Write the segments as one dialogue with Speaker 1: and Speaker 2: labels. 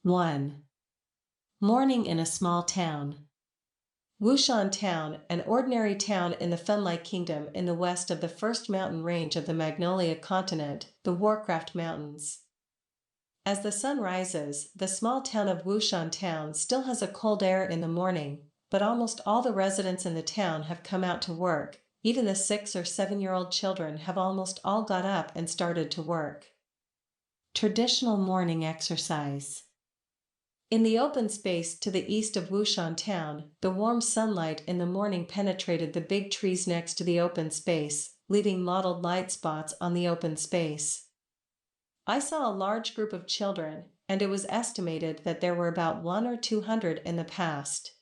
Speaker 1: 1. Morning in a small town. Wushan Town, an ordinary town in the Fenlai Kingdom in the west of the first mountain range of the Magnolia continent, the Warcraft Mountains. As the sun rises, the small town of Wushan Town still has a cold air in the morning, but almost all the residents in the town have come out to work. Even the 6 or 7-year-old children have almost all got up and started to work. Traditional morning exercise. In the open space to the east of Wushan Town, the warm sunlight in the morning penetrated the big trees next to the open space, leaving mottled light spots on the open space. I saw a large group of children, and it was estimated that there were about 100 or 200 in the past.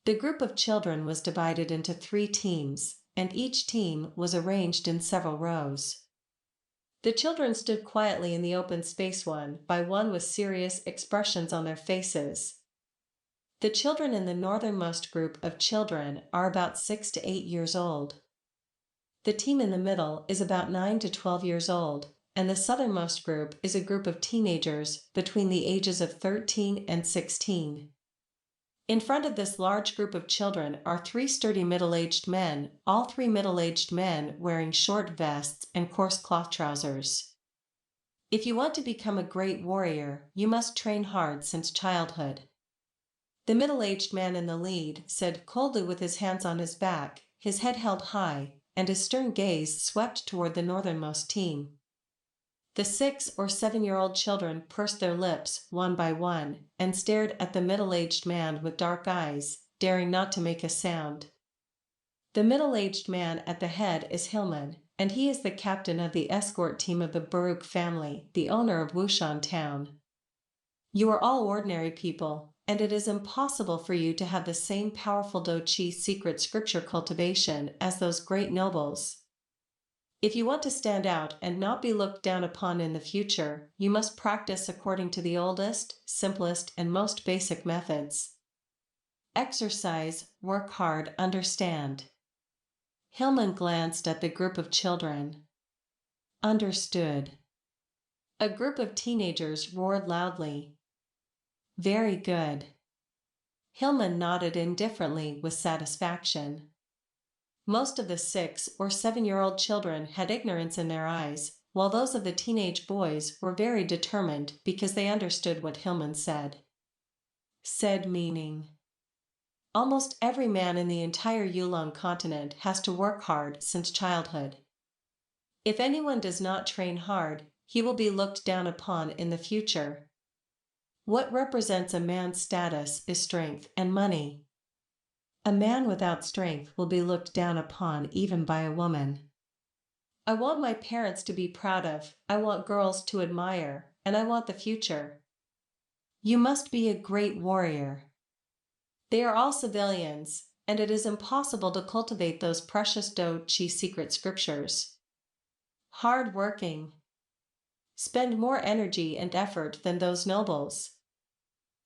Speaker 1: The group of children was divided into 3 teams, and each team was arranged in several rows. The children stood quietly in the open space one by one with serious expressions on their faces. The children in the northernmost group of children are about 6 to 8 years old. The team in the middle is about 9 to 12 years old, and the southernmost group is a group of teenagers between the ages of 13 and 16. In front of this large group of children are 3 sturdy middle-aged men, all 3 middle-aged men wearing short vests and coarse cloth trousers. If you want to become a great warrior, you must train hard since childhood. The middle-aged man in the lead said coldly with his hands on his back, his head held high, and his stern gaze swept toward the northernmost team. The 6 or 7-year-old children pursed their lips one by one and stared at the middle-aged man with dark eyes, daring not to make a sound. The middle-aged man at the head is Hillman, and he is the captain of the escort team of the Baruch family, the owner of Wushan Town. You are all ordinary people, and it is impossible for you to have the same powerful Do Chi secret scripture cultivation as those great nobles. If you want to stand out and not be looked down upon in the future, you must practice according to the oldest, simplest, and most basic methods. Exercise, work hard, understand. Hillman glanced at the group of children. Understood. A group of teenagers roared loudly. Very good. Hillman nodded indifferently with satisfaction. Most of the 6 or 7-year-old children had ignorance in their eyes, while those of the teenage boys were very determined because they understood what Hillman said. Said meaning. Almost every man in the entire Yulong continent has to work hard since childhood. If anyone does not train hard, he will be looked down upon in the future. What represents a man's status is strength and money. A man without strength will be looked down upon even by a woman. I want my parents to be proud of, I want girls to admire, and I want the future. You must be a great warrior. They are all civilians, and it is impossible to cultivate those precious Do Chi secret scriptures. Hard working. Spend more energy and effort than those nobles.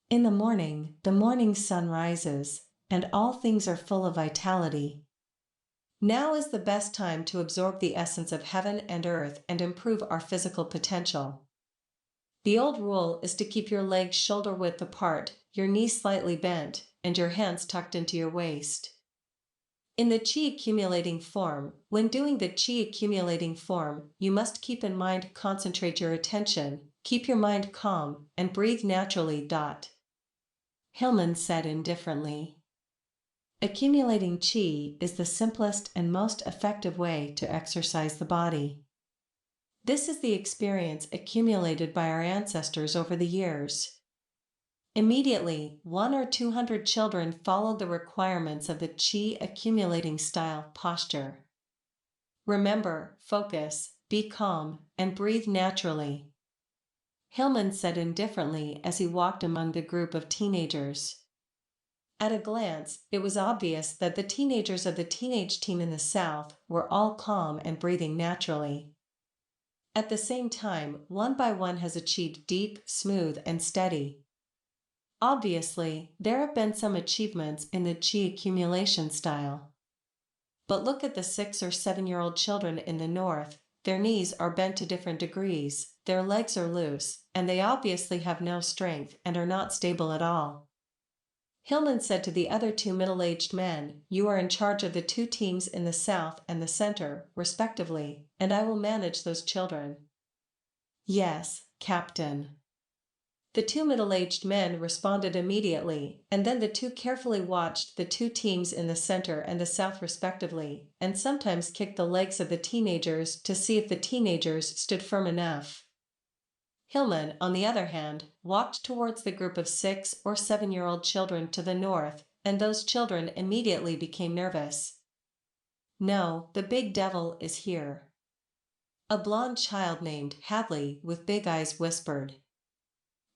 Speaker 1: In the morning, the morning sun rises, and all things are full of vitality. Now is the best time to absorb the essence of heaven and earth and improve our physical potential. The old rule is to keep your legs shoulder width apart, your knees slightly bent, and your hands tucked into your waist. In the Qi accumulating form, when doing the Qi accumulating form, you must keep in mind, concentrate your attention, keep your mind calm, and breathe naturally. Hillman said indifferently. Accumulating Qi is the simplest and most effective way to exercise the body. This is the experience accumulated by our ancestors over the years. Immediately, 100 or 200 children followed the requirements of the Qi accumulating style posture. Remember, focus, be calm, and breathe naturally. Hillman said indifferently as he walked among the group of teenagers. At a glance, it was obvious that the teenagers of the teenage team in the south were all calm and breathing naturally. At the same time, one by one has achieved deep, smooth, and steady. Obviously, there have been some achievements in the Qi accumulation style. But look at the 6 or 7-year-old children in the north, their knees are bent to different degrees, their legs are loose, and they obviously have no strength and are not stable at all. Hillman said to the other two middle-aged men, "You are in charge of the two teams in the south and the center, respectively, and I will manage those children." "Yes, Captain." The two middle-aged men responded immediately, and then the two carefully watched the two teams in the center and the south respectively, and sometimes kicked the legs of the teenagers to see if the teenagers stood firm enough. Hillman, on the other hand, walked towards the group of 6 or 7-year-old children to the north, and those children immediately became nervous. "No, the big devil is here," a blond child named Hadley with big eyes whispered.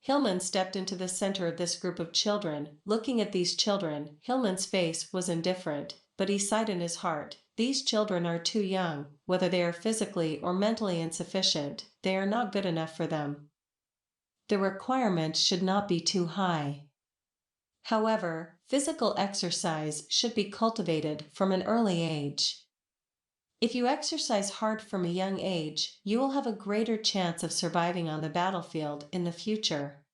Speaker 1: Hillman stepped into the center of this group of children. Looking at these children, Hillman's face was indifferent, but he sighed in his heart. These children are too young, whether they are physically or mentally insufficient, they are not good enough for them. The requirements should not be too high. However, physical exercise should be cultivated from an early age. If you exercise hard from a young age, you will have a greater chance of surviving on the battlefield in the future.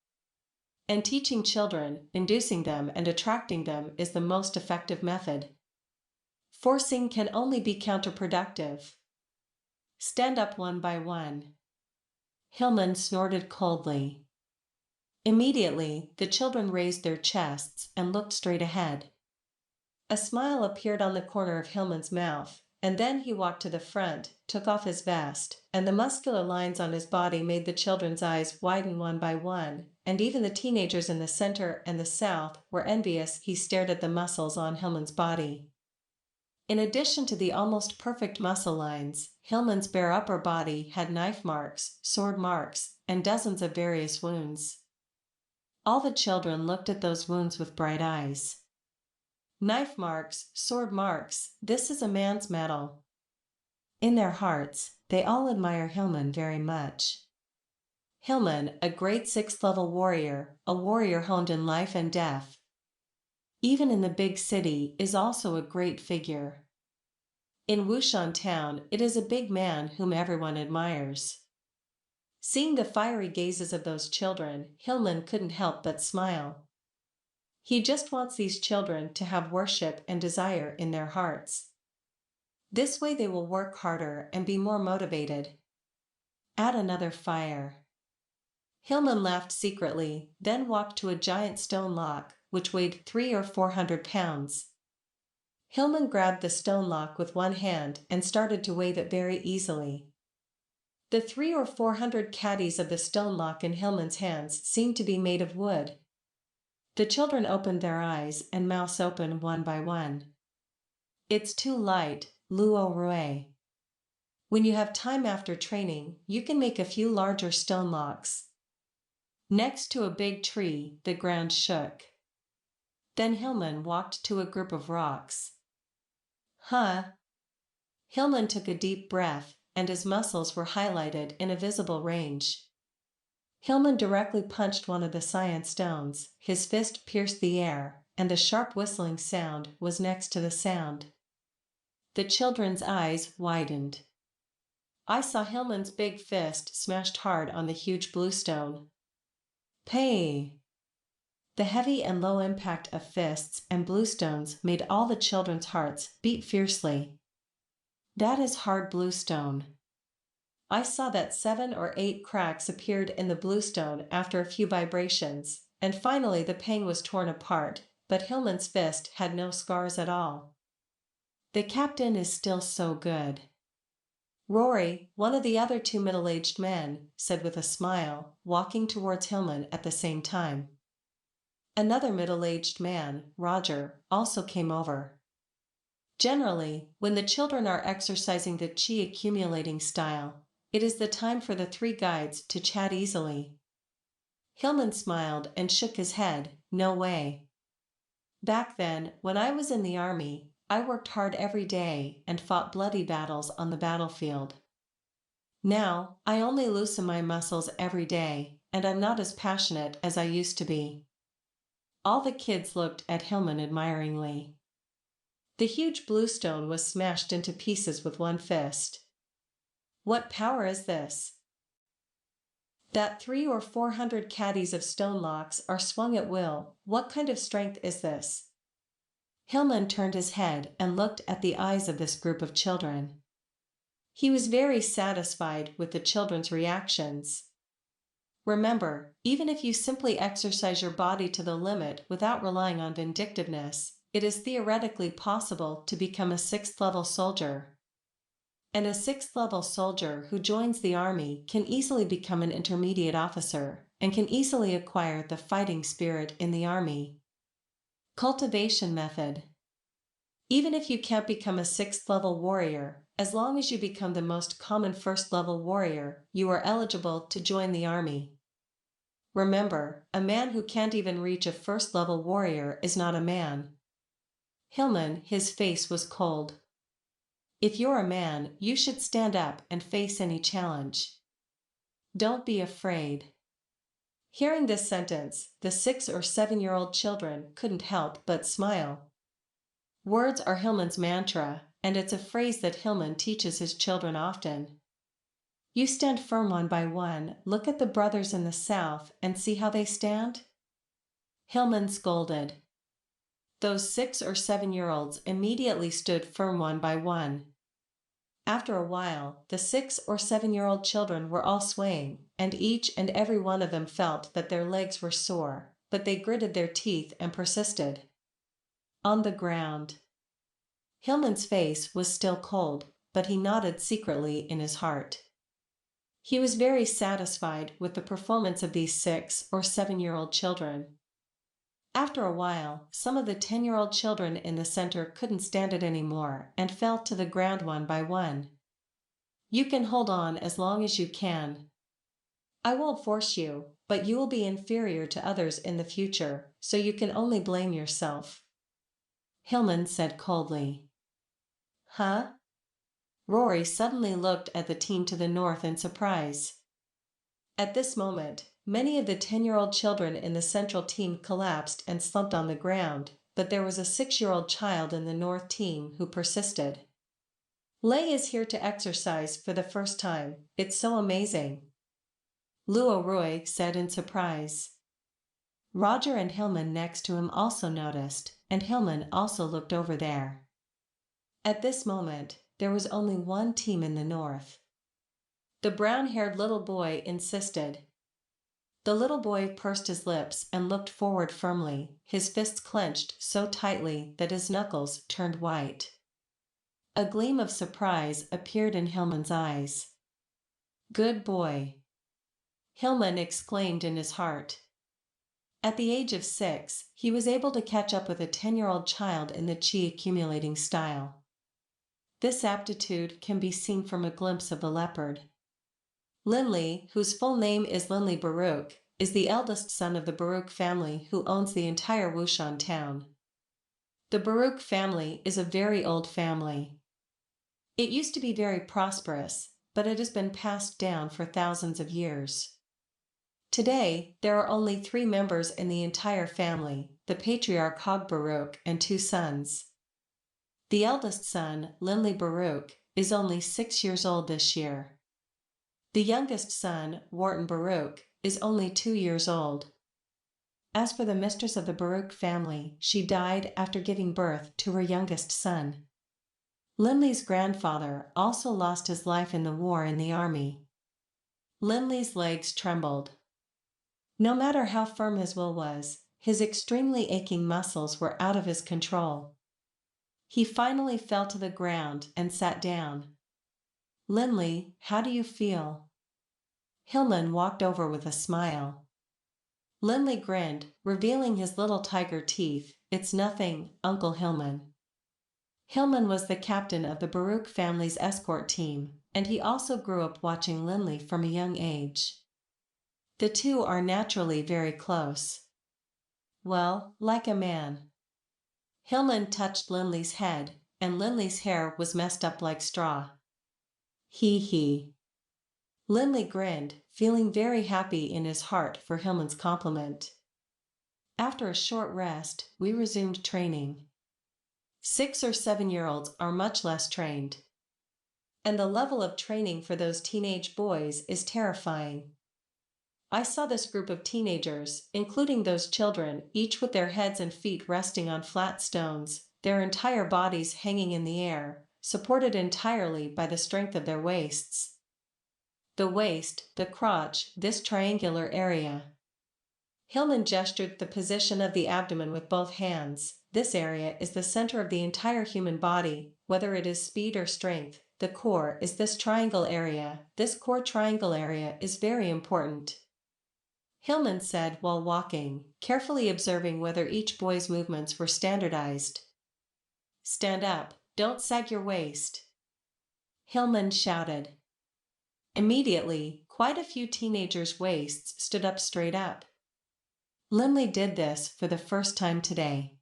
Speaker 1: And teaching children, inducing them and attracting them is the most effective method. Forcing can only be counterproductive. Stand up one by one. Hillman snorted coldly. Immediately, the children raised their chests and looked straight ahead. A smile appeared on the corner of Hillman's mouth, and then he walked to the front, took off his vest, and the muscular lines on his body made the children's eyes widen one by one, and even the teenagers in the center and the south were envious. He stared at the muscles on Hillman's body. In addition to the almost perfect muscle lines, Hillman's bare upper body had knife marks, sword marks, and dozens of various wounds. All the children looked at those wounds with bright eyes. Knife marks, sword marks, this is a man's metal. In their hearts, they all admire Hillman very much. Hillman, a great 6th-level warrior, a warrior honed in life and death, even in the big city, is also a great figure. In Wushan town, it is a big man whom everyone admires. Seeing the fiery gazes of those children, Hillman couldn't help but smile. He just wants these children to have worship and desire in their hearts. This way they will work harder and be more motivated. Add another fire. Hillman laughed secretly, then walked to a giant stone lock, which weighed 300 or 400 pounds. Hillman grabbed the stone lock with one hand and started to wave it very easily. The 300 or 400 caddies of the stone lock in Hillman's hands seemed to be made of wood. The children opened their eyes and mouths open one by one. "It's too light, Luo Rui. When you have time after training, you can make a few larger stone locks." Next to a big tree, the ground shook. Then Hillman walked to a group of rocks. "Huh?" Hillman took a deep breath, and his muscles were highlighted in a visible range. Hillman directly punched one of the cyan stones, his fist pierced the air, and a sharp whistling sound was next to the sound. The children's eyes widened. I saw Hillman's big fist smashed hard on the huge blue stone. Pay! The heavy and low impact of fists and bluestones made all the children's hearts beat fiercely. That is hard bluestone. I saw that 7 or 8 cracks appeared in the bluestone after a few vibrations, and finally the pang was torn apart, but Hillman's fist had no scars at all. The captain is still so good. Rory, one of the other 2 middle-aged men, said with a smile, walking towards Hillman at the same time. Another middle-aged man, Roger, also came over. Generally, when the children are exercising the chi accumulating style, it is the time for the 3 guides to chat easily. Hillman smiled and shook his head, "No way. Back then, when I was in the army, I worked hard every day and fought bloody battles on the battlefield. Now, I only loosen my muscles every day, and I'm not as passionate as I used to be." All the kids looked at Hillman admiringly. The huge bluestone was smashed into pieces with one fist. What power is this? That 300 or 400 caddies of stone locks are swung at will. What kind of strength is this? Hillman turned his head and looked at the eyes of this group of children. He was very satisfied with the children's reactions. Remember, even if you simply exercise your body to the limit without relying on vindictiveness, it is theoretically possible to become a 6th-level soldier. And a 6th-level soldier who joins the army can easily become an intermediate officer, and can easily acquire the fighting spirit in the army. Cultivation method. Even if you can't become a 6th-level warrior, as long as you become the most common 1st-level warrior, you are eligible to join the army. Remember, a man who can't even reach a 1st-level warrior is not a man. Hillman, his face was cold. If you're a man, you should stand up and face any challenge. Don't be afraid. Hearing this sentence, the 6 or 7-year-old children couldn't help but smile. Words are Hillman's mantra, and it's a phrase that Hillman teaches his children often. You stand firm one by one, look at the brothers in the south and see how they stand? Hillman scolded. Those 6 or 7-year-olds immediately stood firm one by one. After a while, the 6 or 7-year-old children were all swaying, and each and every one of them felt that their legs were sore, but they gritted their teeth and persisted. On the ground. Hillman's face was still cold, but he nodded secretly in his heart. He was very satisfied with the performance of these 6 or 7-year-old children. After a while, some of the 10-year-old children in the center couldn't stand it anymore and fell to the ground one by one. You can hold on as long as you can. I won't force you, but you will be inferior to others in the future, so you can only blame yourself. Hillman said coldly. Huh? Rory suddenly looked at the team to the north in surprise. At this moment, many of the 10-year-old children in the central team collapsed and slumped on the ground, but there was a 6-year-old child in the north team who persisted. Lei is here to exercise for the first time. It's so amazing. Luo Roy said in surprise. Roger and Hillman next to him also noticed, and Hillman also looked over there. At this moment, there was only one team in the north. The brown-haired little boy insisted. The little boy pursed his lips and looked forward firmly, his fists clenched so tightly that his knuckles turned white. A gleam of surprise appeared in Hillman's eyes. Good boy. Hillman exclaimed in his heart. At the age of 6, he was able to catch up with a 10-year-old child in the chi accumulating style. This aptitude can be seen from a glimpse of the leopard. Linley, whose full name is Linley Baruch, is the eldest son of the Baruch family who owns the entire Wushan town. The Baruch family is a very old family. It used to be very prosperous, but it has been passed down for thousands of years. Today, there are only 3 members in the entire family, the patriarch Hog Baruch and 2 sons. The eldest son, Linley Baruch, is only 6 years old this year. The youngest son, Wharton Baruch, is only 2 years old. As for the mistress of the Baruch family, she died after giving birth to her youngest son. Linley's grandfather also lost his life in the war in the army. Linley's legs trembled. No matter how firm his will was, his extremely aching muscles were out of his control. He finally fell to the ground and sat down. Linley, how do you feel? Hillman walked over with a smile. Linley grinned, revealing his little tiger teeth. It's nothing, Uncle Hillman. Hillman was the captain of the Baruch family's escort team, and he also grew up watching Linley from a young age. The two are naturally very close. Well, like a man. Hillman touched Linley's head, and Linley's hair was messed up like straw. He. Linley grinned, feeling very happy in his heart for Hillman's compliment. After a short rest, we resumed training. 6 or 7-year-olds are much less trained. And the level of training for those teenage boys is terrifying. I saw this group of teenagers, including those children, each with their heads and feet resting on flat stones, their entire bodies hanging in the air, supported entirely by the strength of their waists. The waist, the crotch, this triangular area. Hillman gestured the position of the abdomen with both hands. This area is the center of the entire human body, whether it is speed or strength. The core is this triangle area. This core triangle area is very important, Hillman said while walking, carefully observing whether each boy's movements were standardized. Stand up, don't sag your waist, Hillman shouted. Immediately, quite a few teenagers' waists stood up straight up. Lindley did this for the first time today.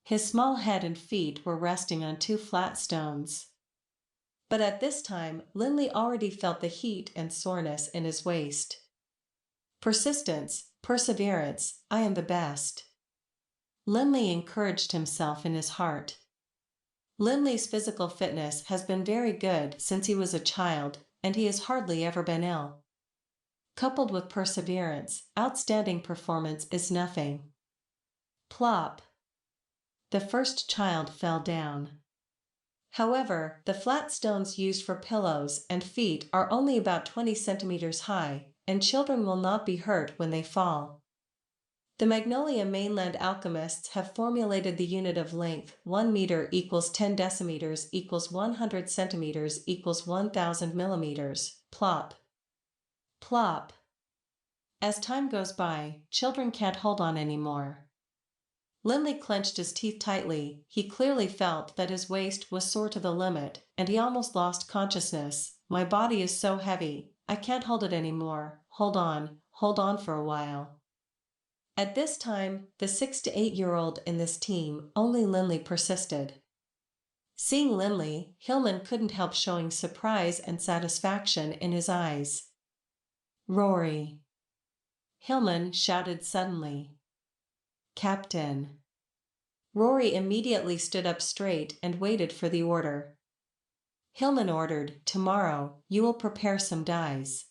Speaker 1: His small head and feet were resting on two flat stones. But at this time, Lindley already felt the heat and soreness in his waist. Persistence, perseverance, I am the best, Lindley encouraged himself in his heart. Lindley's physical fitness has been very good since he was a child, and he has hardly ever been ill. Coupled with perseverance, outstanding performance is nothing. Plop. The first child fell down. However, the flat stones used for pillows and feet are only about 20 centimeters high, and children will not be hurt when they fall. The Magnolia mainland alchemists have formulated the unit of length: 1 meter equals 10 decimeters equals 100 centimeters equals 1000 millimeters. Plop. Plop. As time goes by, children can't hold on anymore. Lindley clenched his teeth tightly. He clearly felt that his waist was sore to the limit, and he almost lost consciousness. My body is so heavy, I can't hold it anymore. Hold on for a while. At this time, the 6 to 8-year-old in this team, only Lindley persisted. Seeing Lindley, Hillman couldn't help showing surprise and satisfaction in his eyes. Rory! Hillman shouted suddenly. Captain! Rory immediately stood up straight and waited for the order. Hillman ordered, tomorrow, you will prepare some dies.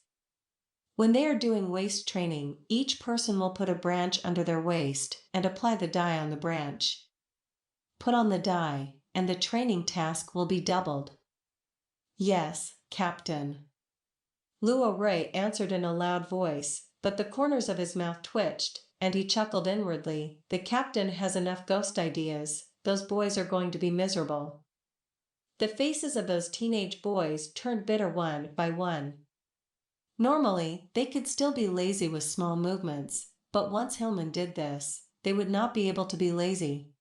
Speaker 1: When they are doing waist training, each person will put a branch under their waist and apply the dye on the branch. Put on the dye, and the training task will be doubled. Yes, Captain. Luo Rui answered in a loud voice, but the corners of his mouth twitched, and he chuckled inwardly. The captain has enough ghost ideas, those boys are going to be miserable. The faces of those teenage boys turned bitter one by one. Normally, they could still be lazy with small movements, but once Hillman did this, they would not be able to be lazy.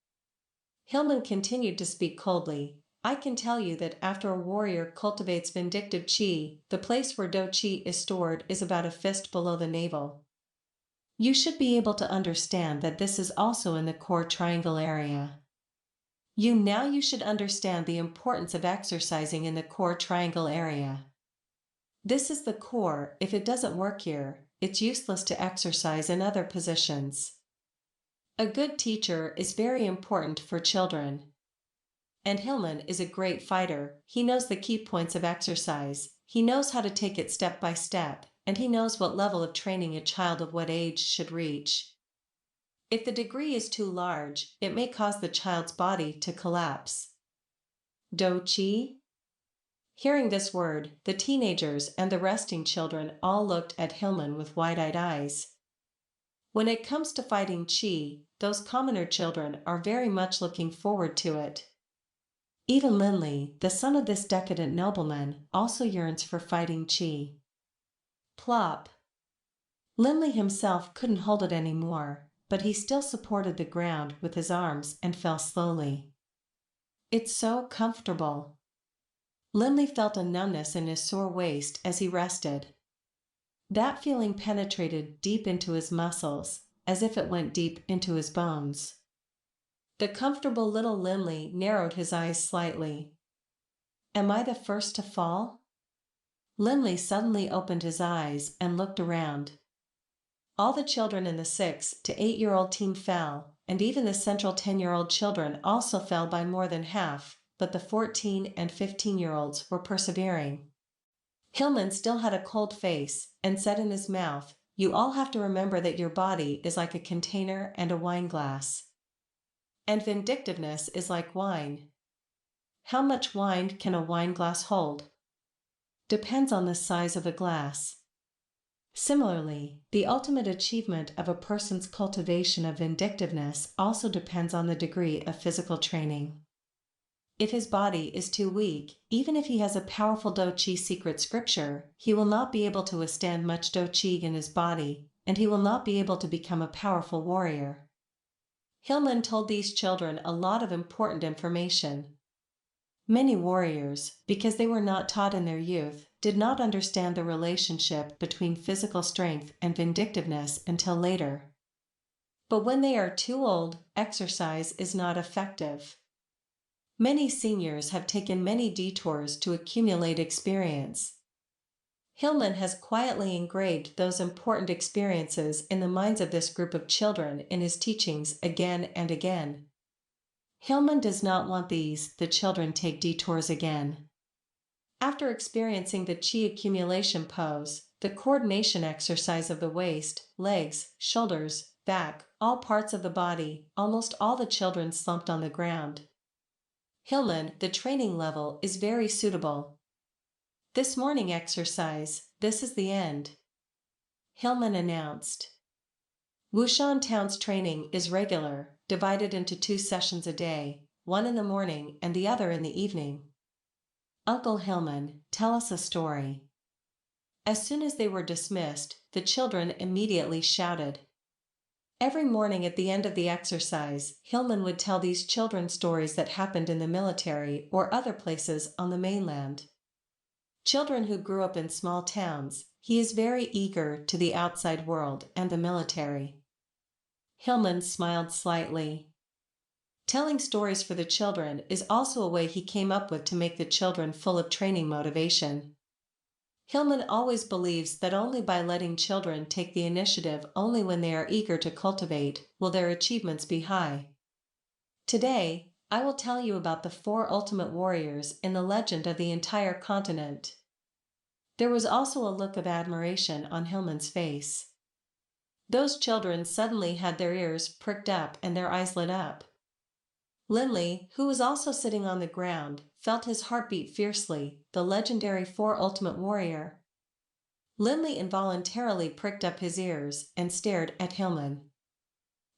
Speaker 1: Hillman continued to speak coldly. I can tell you that after a warrior cultivates vindictive chi, the place where do chi is stored is about a fist below the navel. You should be able to understand that this is also in the core triangle area. You should understand the importance of exercising in the core triangle area. This is the core. If it doesn't work here, it's useless to exercise in other positions. A good teacher is very important for children. And Hillman is a great fighter. He knows the key points of exercise, he knows how to take it step by step, and he knows what level of training a child of what age should reach. If the degree is too large, it may cause the child's body to collapse. Do chi? Hearing this word, the teenagers and the resting children all looked at Hillman with wide-eyed eyes. When it comes to fighting chi, those commoner children are very much looking forward to it. Even Lindley, the son of this decadent nobleman, also yearns for fighting chi. Plop. Lindley himself couldn't hold it anymore, but he still supported the ground with his arms and fell slowly. It's so comfortable. Lindley felt a numbness in his sore waist as he rested. That feeling penetrated deep into his muscles, as if it went deep into his bones. The comfortable little Lindley narrowed his eyes slightly. Am I the first to fall? Lindley suddenly opened his eyes and looked around. All the children in the 6 to 8-year-old team fell, and even the central 10-year-old children also fell by more than half. but the 14 and 15-year-olds were persevering. Hillman still had a cold face and said in his mouth, "You all have to remember that your body is like a container and a wine glass. And vindictiveness is like wine. How much wine can a wine glass hold? Depends on the size of the glass." Similarly, the ultimate achievement of a person's cultivation of vindictiveness also depends on the degree of physical training. If his body is too weak, even if he has a powerful Do Chi secret scripture, he will not be able to withstand much Do Chi in his body, and he will not be able to become a powerful warrior. Hillman told these children a lot of important information. Many warriors, because they were not taught in their youth, did not understand the relationship between physical strength and vindictiveness until later. But when they are too old, exercise is not effective. Many seniors have taken many detours to accumulate experience. Hillman has quietly engraved those important experiences in the minds of this group of children in his teachings again and again. Hillman does not want the children take detours again. After experiencing the Qi accumulation pose, the coordination exercise of the waist, legs, shoulders, back, all parts of the body, almost all the children slumped on the ground. Hillman, the training level is very suitable. This morning exercise, this is the end, Hillman announced. Wushan Town's training is regular, divided into 2 sessions a day, one in the morning and the other in the evening. Uncle Hillman, tell us a story. As soon as they were dismissed, the children immediately shouted. Every morning at the end of the exercise, Hillman would tell these children stories that happened in the military or other places on the mainland. Children who grew up in small towns, he is very eager to the outside world and the military. Hillman smiled slightly. Telling stories for the children is also a way he came up with to make the children full of training motivation. Hillman always believes that only by letting children take the initiative only when they are eager to cultivate will their achievements be high. Today, I will tell you about the 4 ultimate warriors in the legend of the entire continent. There was also a look of admiration on Hillman's face. Those children suddenly had their ears pricked up and their eyes lit up. Linley, who was also sitting on the ground, felt his heart beat fiercely, the legendary 4 ultimate warrior. Linley involuntarily pricked up his ears and stared at Hillman.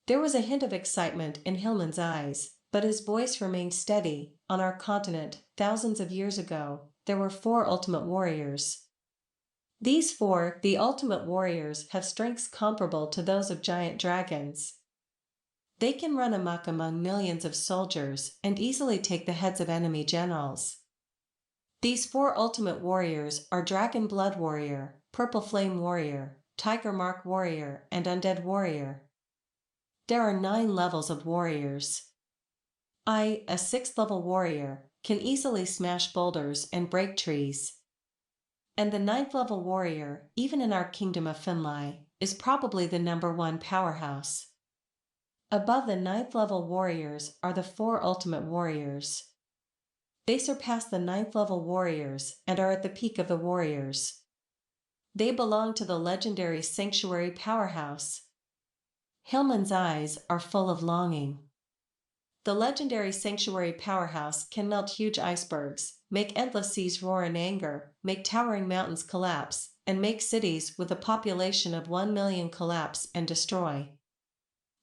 Speaker 1: There was a hint of excitement in Hillman's eyes, but his voice remained steady. On our continent, thousands of years ago, there were 4 ultimate warriors. These 4, the ultimate warriors, have strengths comparable to those of giant dragons. They can run amok among millions of soldiers and easily take the heads of enemy generals. These 4 ultimate warriors are Dragon Blood Warrior, Purple Flame Warrior, Tiger Mark Warrior, and Undead Warrior. There are 9 levels of warriors. I, a 6th level warrior, can easily smash boulders and break trees. And the 9th level warrior, even in our kingdom of Finlai, is probably the #1 powerhouse. Above the 9th level warriors are the 4 ultimate warriors. They surpass the 9th level warriors and are at the peak of the warriors. They belong to the legendary Sanctuary Powerhouse. Hillman's eyes are full of longing. The legendary Sanctuary Powerhouse can melt huge icebergs, make endless seas roar in anger, make towering mountains collapse, and make cities with a population of 1 million collapse and destroy.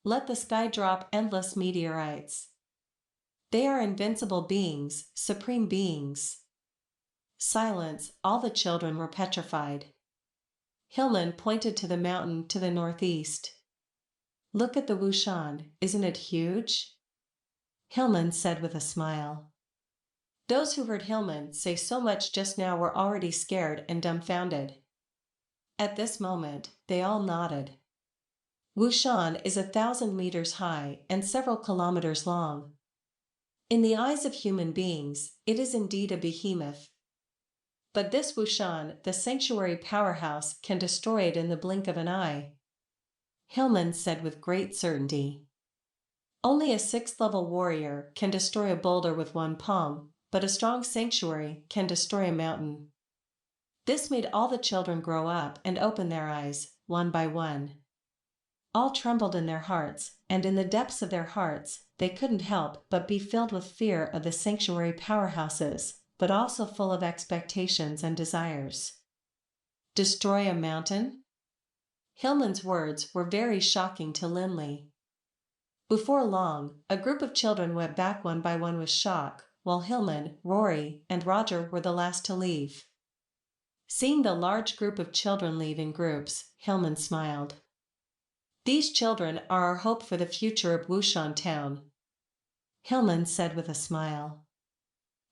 Speaker 1: Let the sky drop endless meteorites. They are invincible beings, supreme beings. Silence, all the children were petrified. Hillman pointed to the mountain to the northeast. Look at the Wushan, isn't it huge? Hillman said with a smile. Those who heard Hillman say so much just now were already scared and dumbfounded. At this moment, they all nodded. Wushan is 1,000 meters high and several kilometers long. In the eyes of human beings, it is indeed a behemoth. But this Wushan, the Sanctuary Powerhouse, can destroy it in the blink of an eye, Hillman said with great certainty. Only a 6th-level warrior can destroy a boulder with one palm, but a strong sanctuary can destroy a mountain. This made all the children grow up and open their eyes, one by one. All trembled in their hearts, and in the depths of their hearts, they couldn't help but be filled with fear of the sanctuary powerhouses, but also full of expectations and desires. Destroy a mountain? Hillman's words were very shocking to Linley. Before long, a group of children went back one by one with shock, while Hillman, Rory, and Roger were the last to leave. Seeing the large group of children leave in groups, Hillman smiled. "These children are our hope for the future of Wushan Town," Hillman said with a smile.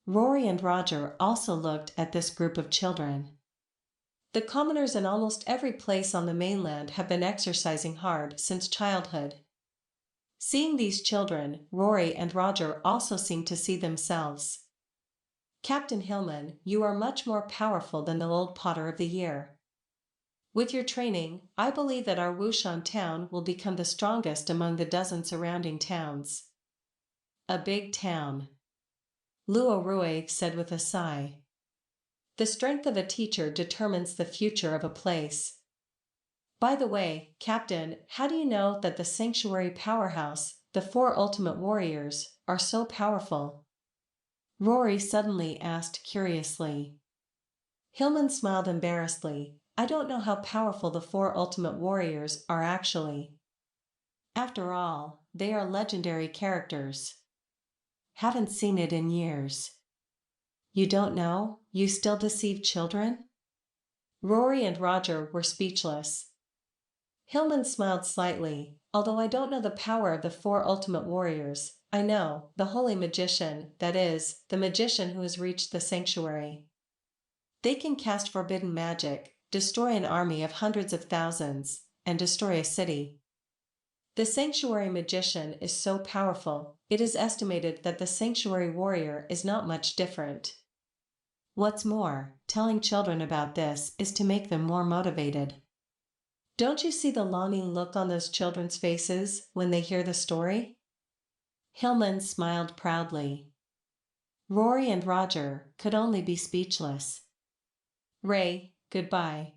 Speaker 1: Rory and Roger also looked at this group of children. The commoners in almost every place on the mainland have been exercising hard since childhood. Seeing these children, Rory and Roger also seemed to see themselves. "Captain Hillman, you are much more powerful than the old Potter of the Year. With your training, I believe that our Wushan town will become the strongest among the dozen surrounding towns." A big town, Luo Rui said with a sigh. "The strength of a teacher determines the future of a place. By the way, Captain, how do you know that the sanctuary powerhouse, the 4 ultimate warriors, are so powerful?" Rory suddenly asked curiously. Hillman smiled embarrassedly. "I don't know how powerful the 4 ultimate warriors are actually. After all, they are legendary characters. Haven't seen it in years." "You don't know? You still deceive children?" Rory and Roger were speechless. Hillman smiled slightly. "Although I don't know the power of the 4 ultimate warriors, I know the holy magician, that is, the magician who has reached the sanctuary. They can cast forbidden magic, destroy an army of hundreds of thousands, and destroy a city. The sanctuary magician is so powerful, it is estimated that the sanctuary warrior is not much different. What's more, telling children about this is to make them more motivated. Don't you see the longing look on those children's faces when they hear the story?" Hillman smiled proudly. Rory and Roger could only be speechless. "Ray, goodbye.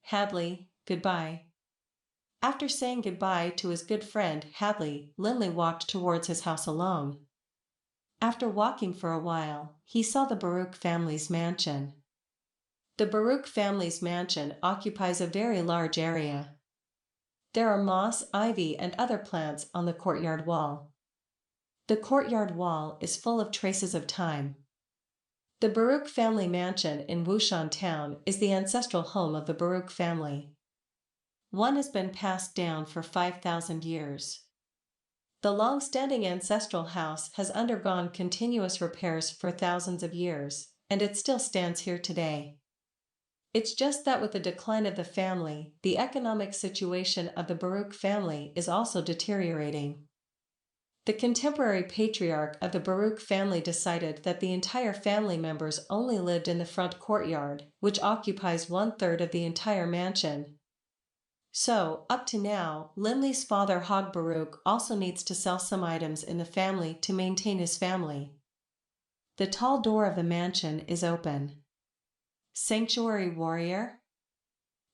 Speaker 1: Hadley, goodbye." After saying goodbye to his good friend Hadley, Linley walked towards his house alone. After walking for a while, he saw the Baruch family's mansion. The Baruch family's mansion occupies a very large area. There are moss, ivy, and other plants on the courtyard wall. The courtyard wall is full of traces of time. The Baruch family mansion in Wushan Town is the ancestral home of the Baruch family. One has been passed down for 5,000 years. The long-standing ancestral house has undergone continuous repairs for thousands of years, and it still stands here today. It's just that with the decline of the family, the economic situation of the Baruch family is also deteriorating. The contemporary patriarch of the Baruch family decided that the entire family members only lived in the front courtyard, which occupies 1/3 of the entire mansion. So, up to now, Linley's father Hog Baruch also needs to sell some items in the family to maintain his family. The tall door of the mansion is open. Sanctuary warrior?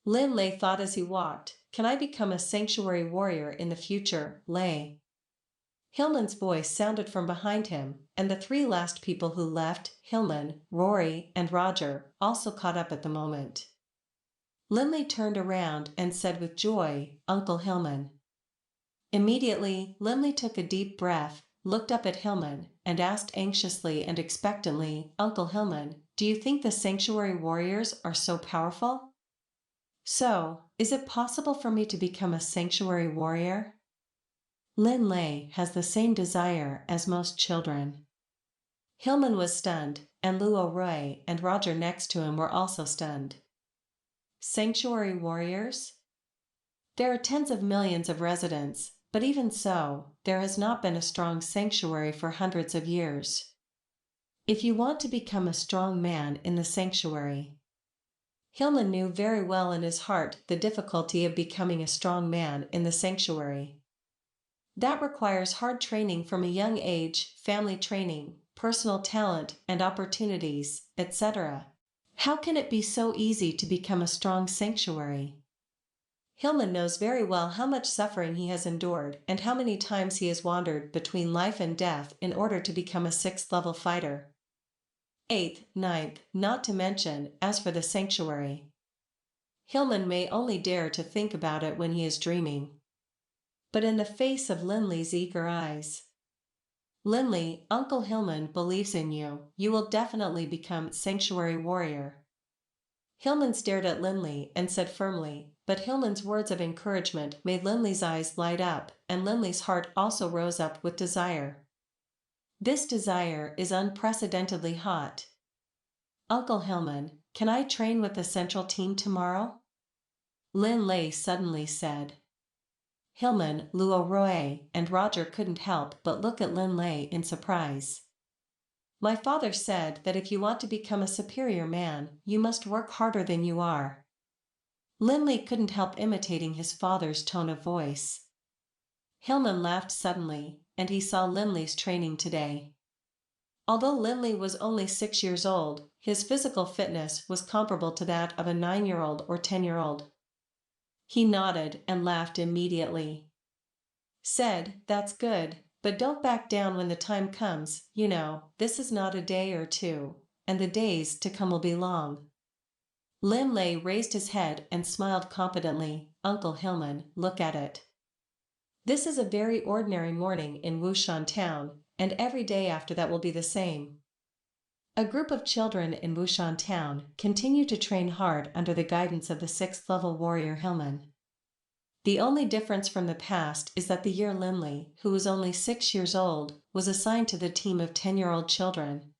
Speaker 1: Linley thought as he walked, "Can I become a sanctuary warrior in the future, Lay?" Hillman's voice sounded from behind him, and the 3 last people who left, Hillman, Rory, and Roger, also caught up at the moment. Linley turned around and said with joy, "Uncle Hillman." Immediately, Linley took a deep breath, looked up at Hillman, and asked anxiously and expectantly, "Uncle Hillman, do you think the sanctuary warriors are so powerful? So, is it possible for me to become a sanctuary warrior?" Linley has the same desire as most children. Hillman was stunned, and Luo Rui and Roger next to him were also stunned. Sanctuary warriors? There are tens of millions of residents, but even so, there has not been a strong sanctuary for hundreds of years. If you want to become a strong man in the sanctuary. Hillman knew very well in his heart the difficulty of becoming a strong man in the sanctuary. That requires hard training from a young age, family training, personal talent and opportunities, etc. How can it be so easy to become a strong sanctuary? Hillman knows very well how much suffering he has endured and how many times he has wandered between life and death in order to become a 6th level fighter. 8th, 9th, not to mention, as for the sanctuary. Hillman may only dare to think about it when he is dreaming. But in the face of Linley's eager eyes. Linley, Uncle Hillman believes in you. You will definitely become sanctuary warrior. Hillman stared at Linley and said firmly, but Hillman's words of encouragement made Linley's eyes light up, and Linley's heart also rose up with desire. This desire is unprecedentedly hot. Uncle Hillman, can I train with the central team tomorrow? Linley suddenly said. Hillman, Luo and Roger couldn't help but look at Linley in surprise. My father said that if you want to become a superior man, you must work harder than you are. Linley couldn't help imitating his father's tone of voice. Hillman laughed suddenly, and he saw Linley's training today. Although Linley was only 6 years old, his physical fitness was comparable to that of a 9-year-old or 10-year-old. He nodded and laughed immediately. Said, "That's good. But don't back down when the time comes, you know, this is not a day or two, and the days to come will be long." Linley raised his head and smiled confidently. Uncle Hillman, look at it. This is a very ordinary morning in Wushan Town, and every day after that will be the same. A group of children in Wushan Town continue to train hard under the guidance of the 6th level warrior Hillman. The only difference from the past is that the year Linley, who was only 6 years old, was assigned to the team of 10-year-old children,